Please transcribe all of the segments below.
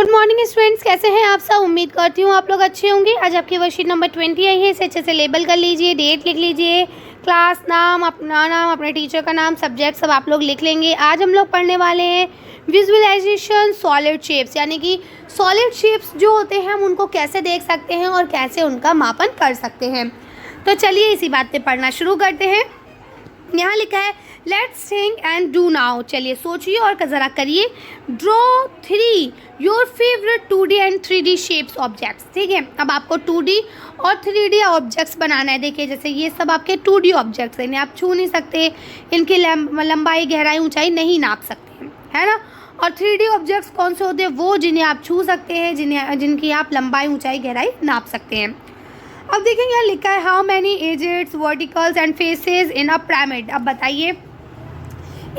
Good morning students, कैसे हैं आप सब। उम्मीद करती हूँ आप लोग अच्छे होंगे। आज आपकी वर्कशीट नंबर 20 आई है। इसे अच्छे से लेबल कर लीजिए, डेट लिख लीजिए, क्लास नाम, अपना नाम, अपने टीचर का नाम, सब्जेक्ट सब आप लोग लिख लेंगे। आज हम लोग पढ़ने वाले हैं विजुअलाइजेशन सॉलिड शेप्स, यानी कि सॉलिड शेप्स जो होते हैं हम उनको कैसे देख सकते हैं और कैसे उनका मापन कर सकते हैं। तो चलिए इसी बात पे पढ़ना शुरू करते हैं। यहाँ लिखा है let's think and do now. चलिए सोचिए और ज़रा करिए। Draw 3 your favourite 2D and 3D shapes objects. ठीक है, अब आपको 2D और 3D ऑब्जेक्ट्स बनाना है। देखिए जैसे ये सब आपके 2D ऑब्जेक्ट्स हैं, इन्हें आप छू नहीं सकते, इनकी लंबाई, गहराई, ऊंचाई नहीं नाप सकते, है ना। और 3D ऑब्जेक्ट्स कौन से होते हैं? वो जिन्हें आप छू सकते हैं, जिनकी आप लंबाई, ऊंचाई, गहराई नाप सकते हैं। अब देखिए यहाँ लिखा है how many edges, verticals and faces in a pyramid. अब बताइए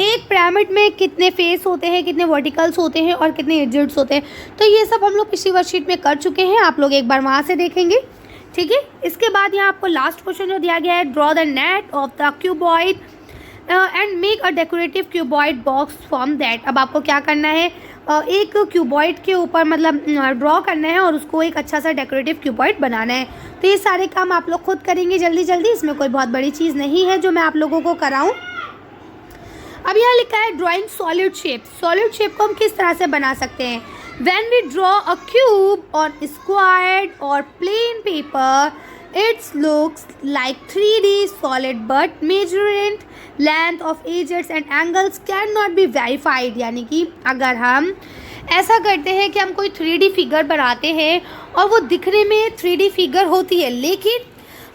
एक पिरामिड में कितने फेस होते हैं, कितने वर्टिकल्स होते हैं और कितने एजेस होते हैं। तो ये सब हम लोग पिछली वर्कशीट में कर चुके हैं, आप लोग एक बार वहाँ से देखेंगे। ठीक है, इसके बाद यहाँ आपको लास्ट क्वेश्चन जो दिया गया है, draw the net of the cuboid and make a decorative cuboid box from that. अब आपको क्या करना है, एक क्यूबॉइड के ऊपर मतलब ड्रॉ करना है और उसको एक अच्छा सा डेकोरेटिव क्यूबॉइड बनाना है। तो ये सारे काम आप लोग खुद करेंगे जल्दी जल्दी, इसमें कोई बहुत बड़ी चीज़ नहीं है जो मैं आप लोगों को कराऊं। अब यहाँ लिखा है drawing solid shape. Solid shape को हम किस तरह से बना सकते हैं? When we draw a cube और स्क्वायर और plane paper, it's looks like 3D solid but measurement length of edges and angles cannot be verified। यानी कि अगर हम ऐसा करते हैं कि हम कोई 3D फिगर बनाते हैं और वो दिखने में 3D फिगर होती है, लेकिन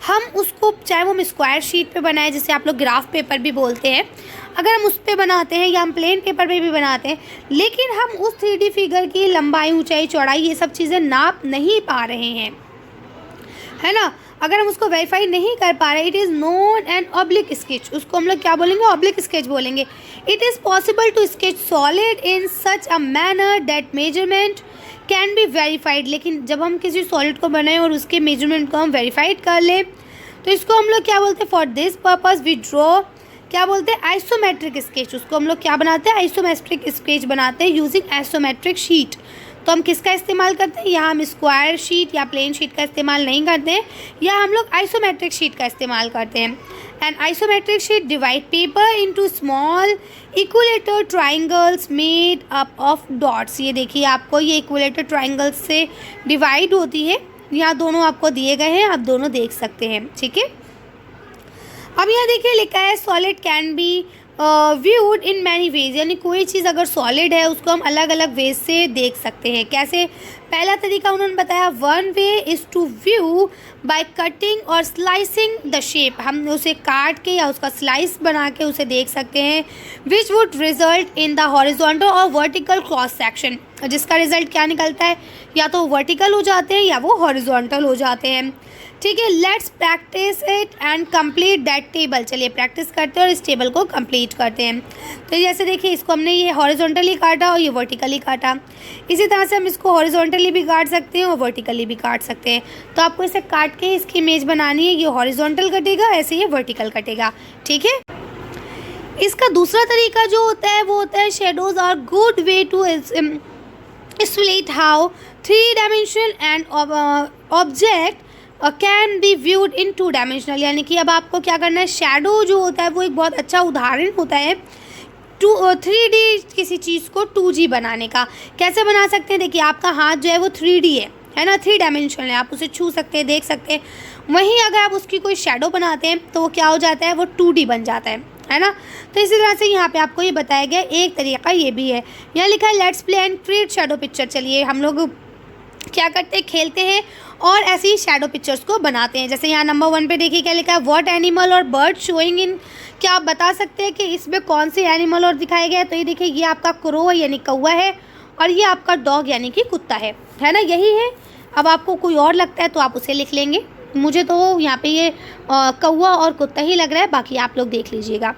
हम उसको, चाहे वो हम स्क्वायर शीट पे बनाए, जिसे आप लोग ग्राफ पेपर भी बोलते हैं, अगर हम उस पर बनाते हैं या हम प्लेन पेपर पे भी बनाते हैं, लेकिन हम उस 3D फिगर की लंबाई, ऊंचाई, चौड़ाई, ये सब चीज़ें नाप नहीं पा रहे हैं, है ना। अगर हम उसको वेरीफाई नहीं कर पा रहे, it is known an oblique sketch. उसको हम लोग क्या बोलेंगे? ऑब्लिक स्केच बोलेंगे। It is possible to sketch solid in such a manner that measurement can be verified. लेकिन जब हम किसी सॉलिड को बनाएं और उसके मेजरमेंट को हम वेरीफाइड कर लें, तो इसको हम लोग क्या बोलते हैं? For this purpose we draw, क्या बोलते हैं? Isometric sketch. उसको हम लोग क्या बनाते हैं? आइसोमेट्रिक स्केच बनाते हैं यूजिंग आइसोमेट्रिक शीट। तो हम किसका इस्तेमाल करते हैं? यहाँ हम स्क्वायर शीट या प्लेन शीट का इस्तेमाल नहीं करते हैं, या हम लोग आइसोमेट्रिक शीट का इस्तेमाल करते हैं। And isometric sheet divide paper into small equilateral triangles made up of dots. ये देखिए आपको ये इक्विलेटरल ट्राइंगल्स से डिवाइड होती है। यहाँ दोनों आपको दिए गए हैं, आप दोनों देख सकते हैं। ठीक है, अब यहाँ देखिए लिखा है solid can be viewed in many ways. यानी कोई चीज़ अगर सॉलिड है उसको हम अलग अलग वेज से देख सकते हैं। कैसे? पहला तरीका उन्होंने बताया, one way is to view by cutting और स्लाइसिंग द शेप। हम उसे काट के या उसका स्लाइस बना के उसे देख सकते हैं, which would result in the horizontal और वर्टिकल क्रॉस सेक्शन। जिसका रिजल्ट क्या निकलता है? या तो वर्टिकल हो जाते हैं या वो हॉरिजॉन्टल हो जाते हैं। ठीक है, let's practice it and complete that table. चलिए प्रैक्टिस करते हैं और इस टेबल को कंप्लीट करते हैं। तो जैसे देखिए इसको हमने ये हॉरिजॉन्टली काटा और ये वर्टिकली काटा। इसी तरह से हम इसको हॉरिजॉन्टली भी काट सकते हैं और वर्टिकली भी काट सकते हैं। तो आपको इसे काट के इसकी इमेज बनानी है। ये हॉरिजॉन्टल कटेगा, ऐसे ये वर्टिकल कटेगा। ठीक है, इसका दूसरा तरीका जो होता है वो होता है shadows are good way to illustrate how 3-dimensional and object can be viewed in 2-dimensional। यानी कि अब आपको क्या करना है, शेडो जो होता है वो एक बहुत अच्छा उदाहरण होता है 3D किसी चीज़ को 2G बनाने का। कैसे बना सकते हैं? देखिए आपका हाथ जो है वो 3D है ना, 3-dimensional है, आप उसे छू सकते हैं, देख सकते हैं। वहीं अगर आप उसकी कोई शेडो बनाते हैं तो वो क्या हो जाता है? वो 2D बन जाता है ना। तो इसी तरह से यहाँ पे आपको ये बताया गया एक तरीका ये भी है। यहाँ लिखा है let's play and create shadow picture. चलिए हम लोग क्या करते हैं, खेलते हैं और ऐसी शैडो पिक्चर्स को बनाते हैं। जैसे यहाँ नंबर 1 पे देखिए क्या लिखा है, व्हाट एनिमल और बर्ड शोइंग इन। क्या आप बता सकते हैं कि इसमें कौन से एनिमल और दिखाया गया है? तो ये देखिए ये आपका क्रो है यानी कौवा है, और ये आपका डॉग यानी कि कुत्ता है ना, यही है। अब आपको कोई और लगता है तो आप उसे लिख लेंगे। मुझे तो यहाँ पे ये कौवा और कुत्ता ही लग रहा है, बाकी आप लोग देख लीजिएगा।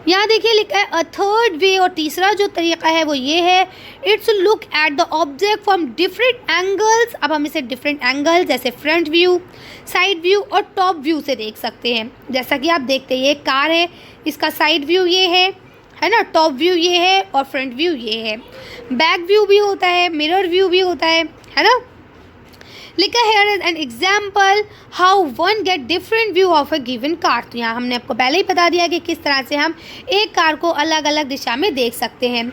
यहाँ देखिए लिखा है अ थर्ड वे, और तीसरा जो तरीका है वो ये है, it's look at the object from different angles. अब हम इसे डिफरेंट एंगल जैसे फ्रंट व्यू, साइड व्यू और टॉप व्यू से देख सकते हैं। जैसा कि आप देखते हैं ये कार है, इसका साइड व्यू ये है ना, टॉप व्यू ये है और फ्रंट व्यू ये है। बैक व्यू भी होता है, मिरर व्यू भी होता है ना। लिखा है an example how one get different view of a given car. तो यहाँ हमने आपको पहले ही बता दिया कि किस तरह से हम एक कार को अलग अलग दिशा में देख सकते हैं।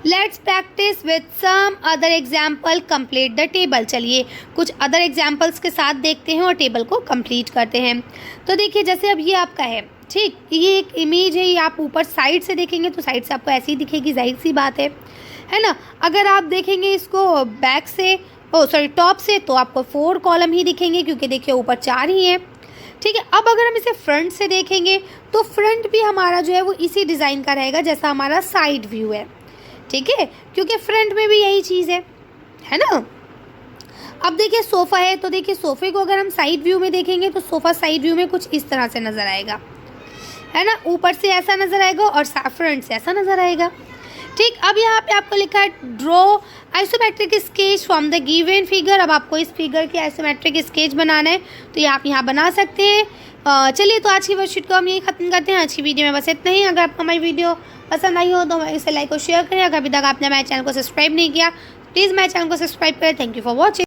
Let's practice with some other example, complete the table. चलिए कुछ अदर एग्जाम्पल्स के साथ देखते हैं और टेबल को कंप्लीट करते हैं। तो देखिए जैसे अब ये आपका है, ठीक, ये एक इमेज है, ये आप ऊपर साइड से देखेंगे तो साइड से आपको ऐसी ही दिखेगी, जाहिर सी बात है ना। अगर आप देखेंगे इसको बैक से, टॉप से, तो आपको 4 कॉलम ही दिखेंगे क्योंकि देखिए ऊपर 4 ही है, ठीक है। अब अगर हम इसे फ्रंट से देखेंगे तो फ्रंट भी हमारा जो है वो इसी डिज़ाइन का रहेगा जैसा हमारा साइड व्यू है, ठीक है, क्योंकि फ्रंट में भी यही चीज़ है ना। अब देखिए सोफ़ा है, तो देखिए सोफ़े को अगर हम साइड व्यू में देखेंगे तो सोफ़ा साइड व्यू में कुछ इस तरह से नज़र आएगा, है ना, ऊपर से ऐसा नज़र आएगा और फ्रंट से ऐसा नज़र आएगा, ठीक। अब यहाँ पे आपको लिखा है draw isometric sketch from the given figure. अब आपको इस फिगर की आइसोमेट्रिक स्केच बनाना है तो ये आप यहाँ बना सकते हैं। चलिए तो आज की वर्कशीट को हम यही ख़त्म करते हैं। आज की वीडियो में बस इतना ही। अगर आपको हमारी वीडियो पसंद आई हो तो इसे लाइक और शेयर करें। अगर अभी तक आपने हमारे चैनल को सब्सक्राइब नहीं किया प्लीज़ हमारे चैनल को सब्सक्राइब करें। Thank you for watching.